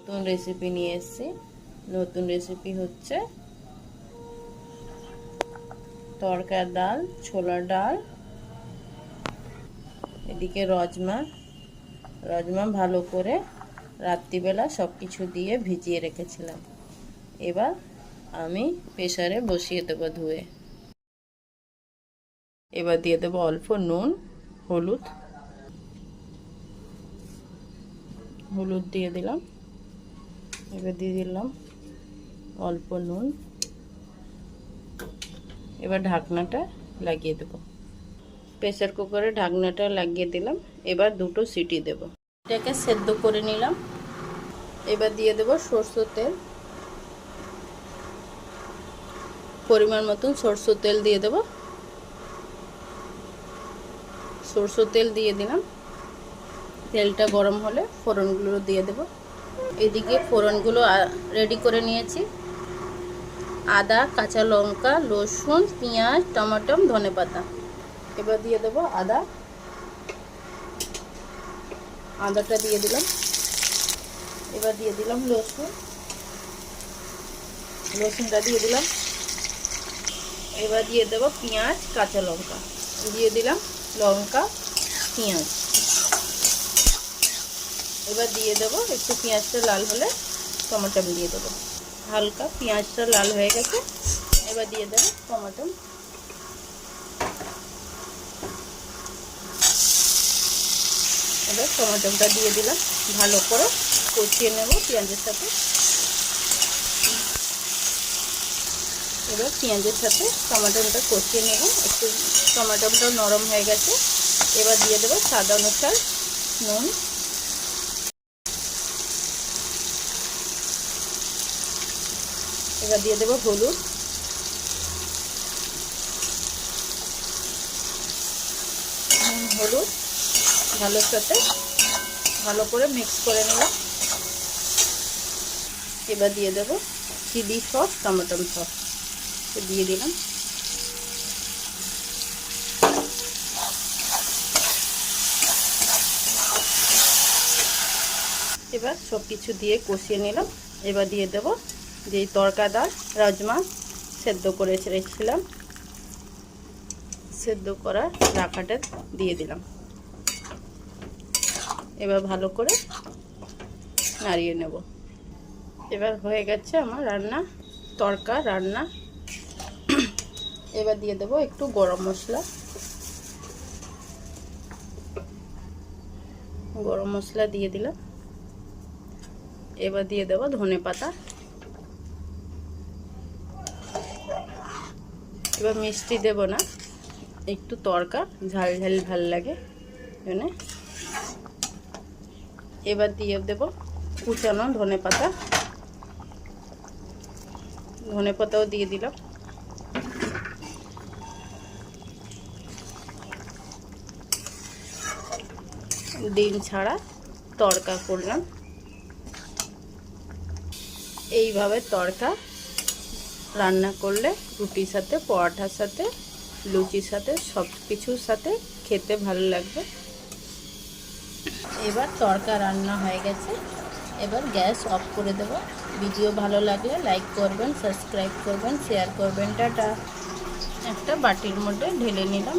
নতুন রেসিপি নিয়ে এসেছি। নতুন রেসিপি হচ্ছে তড়কা ডাল, ছোলার ডাল, এদিকে রাজমা ভালো করে রাত্রিবেলা সব কিছু দিয়ে ভিজিয়ে রেখেছিলাম। এবার আমি প্রেসারে বসিয়ে দেবো ধুয়ে। এবার দিয়ে দেবো অল্প নুন, হলুদ দিয়ে দিলাম। এবার দিয়ে দিলাম অল্প নুন। এবার ঢাকনাটা লাগিয়ে দেব। প্রেসার কুকারে ঢাকনাটা লাগিয়ে দিলাম। এবার দুটো সিটি দেব। এটাকে সেদ্ধ করে নিলাম। এবার দিয়ে দেব সরষের তেল, পরিমাণ মতন সরষের তেল দিয়ে দেব। সরষের তেল দিয়ে দিলাম। তেলটা গরম হলে ফোড়নগুলো দিয়ে দেব। এদিকে ফোড়নগুলো রেডি করে নিয়েছি। আদা, কাঁচা লঙ্কা, রসুন, পেঁয়াজ, টমেটো, ধনেপাতা। এবার দিয়ে দেব আদাটা দিয়ে দিলাম। এবার দিয়ে দিলাম রসুনটা দিয়ে দিলাম। এবার দিয়ে দেব পেঁয়াজ, কাঁচা লঙ্কা দিয়ে দিলাম, লঙ্কা, পেঁয়াজ। এবার দিয়ে দেব একটু পেঁয়াজটা লাল হলে টমেটো দিয়ে দেবো। হালকা পেঁয়াজটা লাল হয়ে গেছে। এবার দিয়ে দেব টমেটো। এবার টমেটোটা দিয়ে দিলাম, ভালো করে কষিয়ে নেব পেঁয়াজের সাথে। এবার পেঁয়াজের সাথে টমেটোটা কষিয়ে নেব। একটু টমেটোটা নরম হয়ে গেছে। এবার দিয়ে দেবো স্বাদ অনুসার নুন। এবার দিয়ে দেবো হলুদ, ভালো করে মিক্স করে নিলাম। এবার দিয়ে দেবো চিলি সস, টমেটো সস দিয়ে দিলাম। এবার সব কিছু দিয়ে কষিয়ে নিলাম। এবার দিয়ে দেবো যেই তড়কা ডাল, রাজমা সেদ্ধ করে রেখেছিলাম, সেদ্ধ করা রাখাটা দিয়ে দিলাম। এবার ভালো করে নাড়িয়ে নেব। এবার হয়ে গেছে আমার তড়কা রান্না। এবার দিয়ে দেবো একটু গরম মশলা দিয়ে দিলাম। এবার দিয়ে দেবো ধনেপাতা। এবার মিষ্টি দেব না, একটু তড়কা ঝাল ঝাল ভাল লাগে জন্য। এবার দিয়ে দেব কুচানো ধনেপাতাও দিয়ে দিলাম। ডিম ছাড়া তড়কা করলাম। এইভাবে তড়কা রান্না করলে রুটির সাথে, পরোটার সাথে, লুচির সাথে, সব কিছুর সাথে খেতে ভালো লাগবে। এবার তড়কা রান্না হয়ে গেছে। এবার গ্যাস অফ করে দেব। ভিডিও ভালো লাগলে লাইক করবেন, সাবস্ক্রাইব করবেন, শেয়ার করবেন। টাটা। একটা বাটির মধ্যে ঢেলে নিলাম।